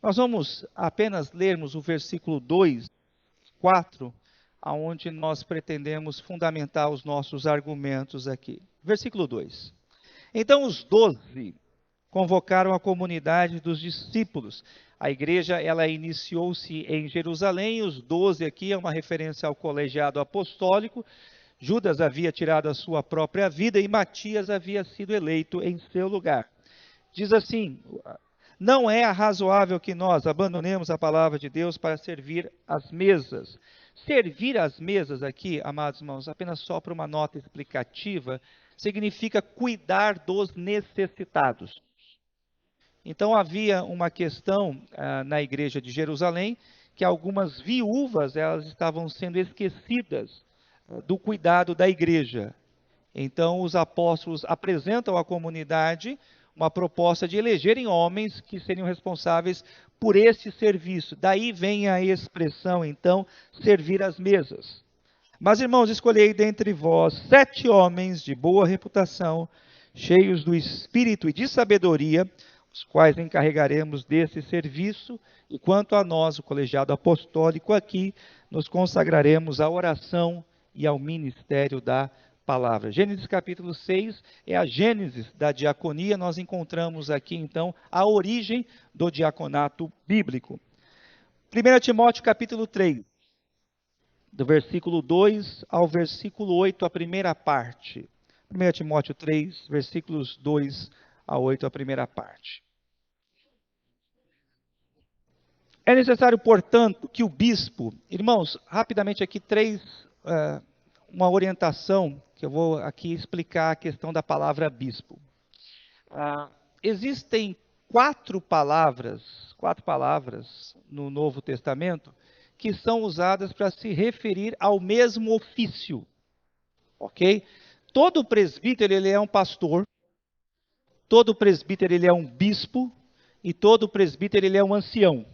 Nós vamos apenas lermos o versículo 2, 4, aonde nós pretendemos fundamentar os nossos argumentos aqui. Versículo 2. Então os 12 convocaram a comunidade dos discípulos. A igreja, ela iniciou-se em Jerusalém, os 12 aqui é uma referência ao colegiado apostólico. Judas havia tirado a sua própria vida e Matias havia sido eleito em seu lugar. Diz assim: não é razoável que nós abandonemos a palavra de Deus para servir às mesas. Servir às mesas aqui, amados irmãos, apenas só para uma nota explicativa, significa cuidar dos necessitados. Então havia uma questão na igreja de Jerusalém, que algumas viúvas elas estavam sendo esquecidas do cuidado da igreja. Então os apóstolos apresentam à comunidade uma proposta de elegerem homens que seriam responsáveis por esse serviço. Daí vem a expressão, então, servir às mesas. Mas, irmãos, escolhei dentre vós 7 homens de boa reputação, cheios do espírito e de sabedoria, os quais encarregaremos desse serviço, e quanto a nós, o colegiado apostólico aqui, nos consagraremos à oração e ao ministério da palavra. Gênesis capítulo 6 é a gênesis da diaconia. Nós encontramos aqui, então, a origem do diaconato bíblico. 1 Timóteo capítulo 3, do versículo 2 ao versículo 8, a primeira parte. 1 Timóteo 3, versículos 2 a 8, a primeira parte. É necessário, portanto, que o bispo... Irmãos, rapidamente aqui uma orientação, que eu vou aqui explicar a questão da palavra bispo. Existem 4 palavras no Novo Testamento que são usadas para se referir ao mesmo ofício, ok? Todo presbítero ele é um pastor, todo presbítero ele é um bispo e todo presbítero ele é um ancião.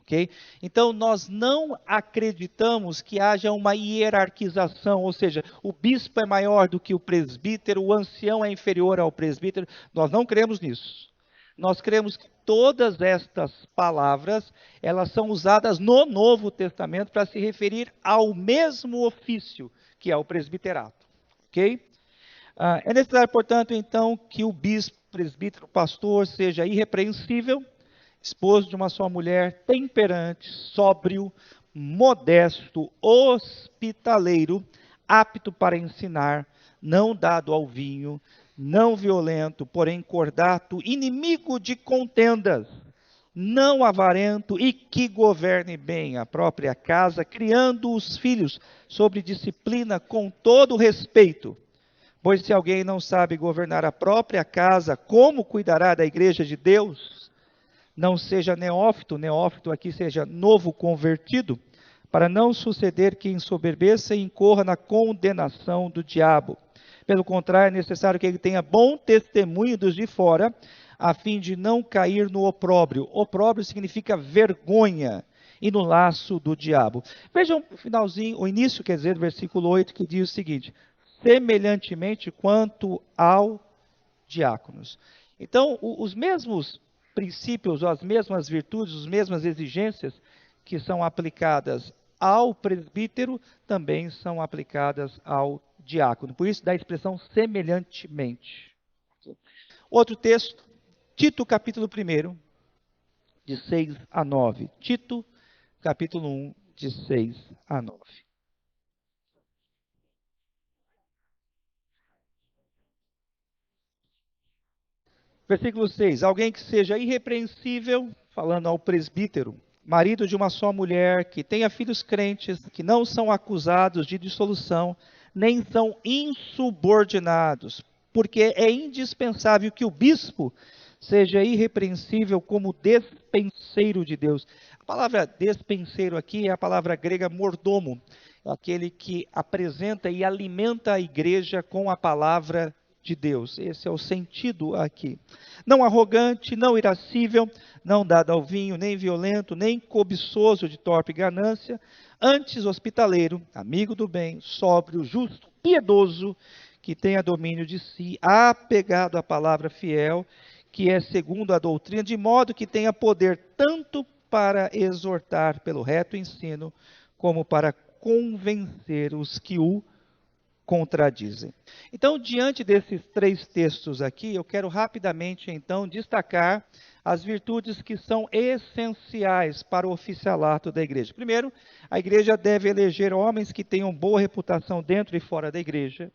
Okay? Então, nós não acreditamos que haja uma hierarquização, ou seja, o bispo é maior do que o presbítero, o ancião é inferior ao presbítero. Nós não cremos nisso. Nós cremos que todas estas palavras, elas são usadas no Novo Testamento para se referir ao mesmo ofício, que é o presbiterato. Ok? É necessário, portanto, então, que o bispo, presbítero, pastor seja irrepreensível, esposo de uma só mulher, temperante, sóbrio, modesto, hospitaleiro, apto para ensinar, não dado ao vinho, não violento, porém cordato, inimigo de contendas, não avarento e que governe bem a própria casa, criando os filhos sobre disciplina com todo respeito. Pois se alguém não sabe governar a própria casa, como cuidará da igreja de Deus? Não seja neófito aqui seja novo convertido, para não suceder que ensoberbeça e incorra na condenação do diabo. Pelo contrário, é necessário que ele tenha bom testemunho dos de fora, a fim de não cair no opróbrio. Opróbrio significa vergonha, e no laço do diabo. Vejam o finalzinho, o início, quer dizer, do versículo 8, que diz o seguinte: semelhantemente quanto ao diáconos. Então, os mesmos princípios, as mesmas virtudes, as mesmas exigências que são aplicadas ao presbítero, também são aplicadas ao diácono. Por isso, dá a expressão semelhantemente. Outro texto, Tito capítulo 1, de 6 a 9. Tito capítulo 1, de 6 a 9. Versículo 6. Alguém que seja irrepreensível, falando ao presbítero, marido de uma só mulher, que tenha filhos crentes, que não são acusados de dissolução, nem são insubordinados, porque é indispensável que o bispo seja irrepreensível como despenseiro de Deus. A palavra despenseiro aqui é a palavra grega mordomo, aquele que apresenta e alimenta a igreja com a palavra de Deus. Esse é o sentido aqui. Não arrogante, não irascível, não dado ao vinho, nem violento, nem cobiçoso de torpe ganância, antes hospitaleiro, amigo do bem, sóbrio, justo, piedoso, que tenha domínio de si, apegado à palavra fiel, que é segundo a doutrina, de modo que tenha poder tanto para exortar pelo reto ensino, como para convencer os que o contradizem. Então, diante desses três textos aqui, eu quero rapidamente, então, destacar as virtudes que são essenciais para o oficialato da igreja. Primeiro, a igreja deve eleger homens que tenham boa reputação dentro e fora da igreja,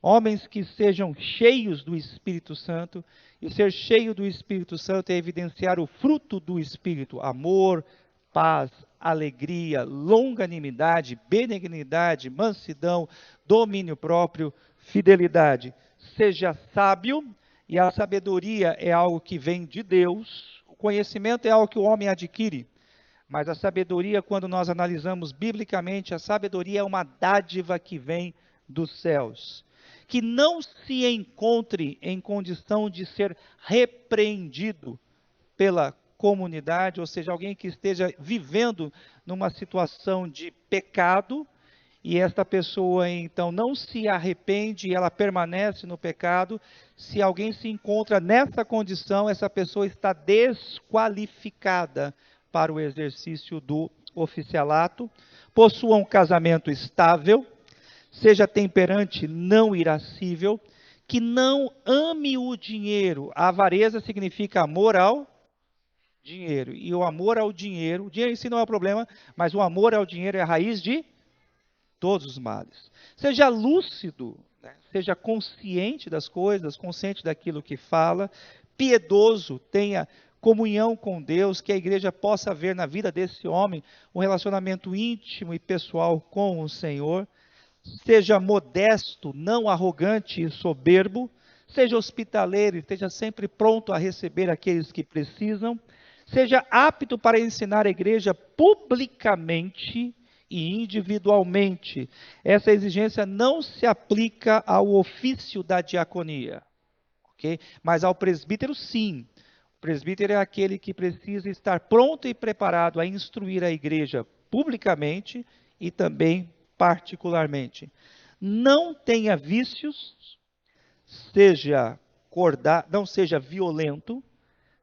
homens que sejam cheios do Espírito Santo, e ser cheio do Espírito Santo é evidenciar o fruto do Espírito: amor, paz, alegria, longanimidade, benignidade, mansidão, domínio próprio, fidelidade. Seja sábio, e a sabedoria é algo que vem de Deus, o conhecimento é algo que o homem adquire, mas a sabedoria, quando nós analisamos biblicamente, a sabedoria é uma dádiva que vem dos céus. Que não se encontre em condição de ser repreendido pela comunidade, ou seja, alguém que esteja vivendo numa situação de pecado, e esta pessoa então não se arrepende e ela permanece no pecado. Se alguém se encontra nessa condição, essa pessoa está desqualificada para o exercício do oficialato. Possua um casamento estável, seja temperante, não irascível, que não ame o dinheiro. A avareza significa amor ao dinheiro. E o amor ao dinheiro, o dinheiro em si não é o problema, mas o amor ao dinheiro é a raiz de todos os males. Seja lúcido, né? Seja consciente das coisas, consciente daquilo que fala, piedoso, tenha comunhão com Deus, que a igreja possa ver na vida desse homem um relacionamento íntimo e pessoal com o Senhor. Seja modesto, não arrogante e soberbo. Seja hospitaleiro e esteja sempre pronto a receber aqueles que precisam. Seja apto para ensinar a igreja publicamente e individualmente. Essa exigência não se aplica ao ofício da diaconia, ok? Mas ao presbítero, sim. O presbítero é aquele que precisa estar pronto e preparado a instruir a igreja publicamente e também particularmente. Não tenha vícios, não seja violento,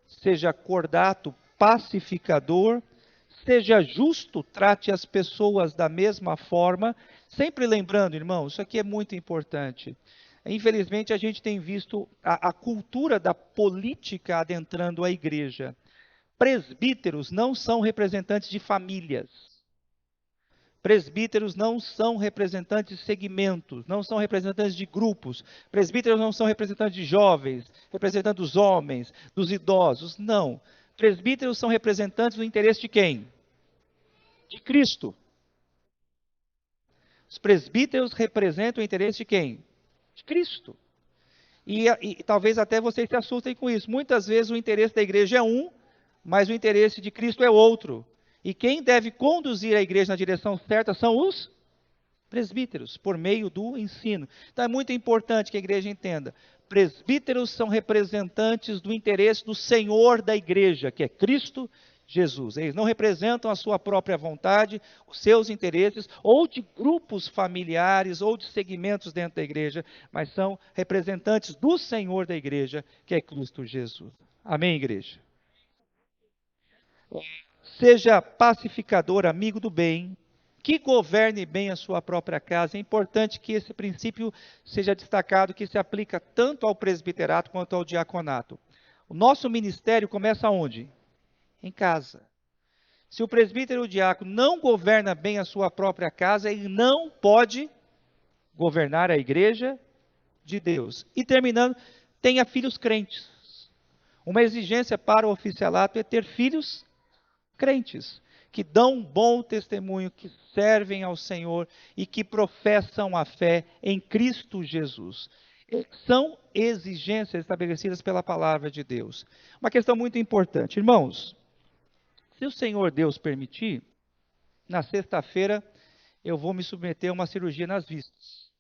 seja cordato, pacificador, seja justo, trate as pessoas da mesma forma, sempre lembrando, irmão, isso aqui é muito importante. Infelizmente, a gente tem visto a cultura da política adentrando a igreja. Presbíteros não são representantes de famílias. Presbíteros não são representantes de segmentos, não são representantes de grupos. Presbíteros não são representantes de jovens, representantes dos homens, dos idosos. Não. Presbíteros são representantes do interesse de quem? De Cristo. Os presbíteros representam o interesse de quem? De Cristo. E talvez até vocês se assustem com isso. Muitas vezes o interesse da igreja é um, mas o interesse de Cristo é outro. E quem deve conduzir a igreja na direção certa são os presbíteros, por meio do ensino. Então é muito importante que a igreja entenda. Presbíteros são representantes do interesse do Senhor da igreja, que é Cristo Jesus. Eles não representam a sua própria vontade, os seus interesses, ou de grupos familiares, ou de segmentos dentro da igreja, mas são representantes do Senhor da igreja, que é Cristo Jesus. Amém, igreja? Seja pacificador, amigo do bem, que governe bem a sua própria casa. É importante que esse princípio seja destacado, que se aplica tanto ao presbiterato quanto ao diaconato. O nosso ministério começa onde? Em casa. Se o presbítero ou o diácono não governa bem a sua própria casa, ele não pode governar a igreja de Deus. E terminando, tenha filhos crentes. Uma exigência para o oficialato é ter filhos crentes, que dão um bom testemunho, que servem ao Senhor e que professam a fé em Cristo Jesus. São exigências estabelecidas pela palavra de Deus. Uma questão muito importante. Irmãos, se o Senhor Deus permitir, na sexta-feira eu vou me submeter a uma cirurgia nas vistas.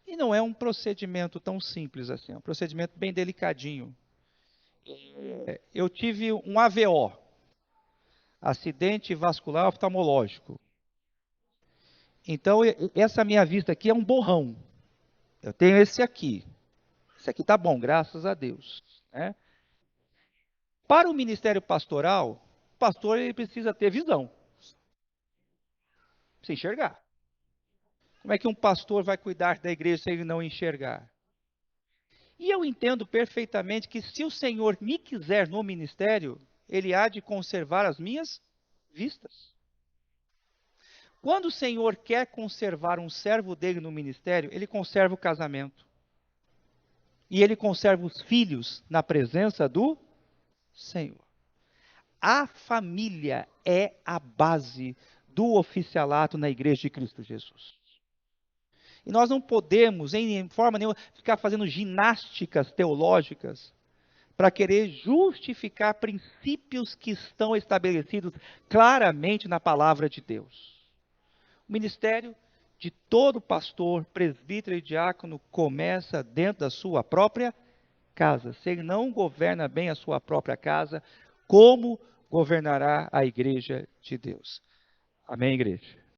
E não é um procedimento tão simples assim, é um procedimento bem delicadinho. Eu tive um AVO, acidente vascular oftalmológico. Então, essa minha vista aqui é um borrão. Eu tenho esse aqui. Esse aqui tá bom, graças a Deus. né? Para o ministério pastoral, o pastor ele precisa ter visão, precisa enxergar. Como é que um pastor vai cuidar da igreja se ele não enxergar? E eu entendo perfeitamente que se o Senhor me quiser no ministério, ele há de conservar as minhas vistas. Quando o Senhor quer conservar um servo dele no ministério, ele conserva o casamento. E ele conserva os filhos na presença do Senhor. A família é a base do oficialato na igreja de Cristo Jesus. E nós não podemos, em forma nenhuma, ficar fazendo ginásticas teológicas para querer justificar princípios que estão estabelecidos claramente na palavra de Deus. O ministério de todo pastor, presbítero e diácono começa dentro da sua própria casa. Se ele não governa bem a sua própria casa, como governará a igreja de Deus? Amém, igreja?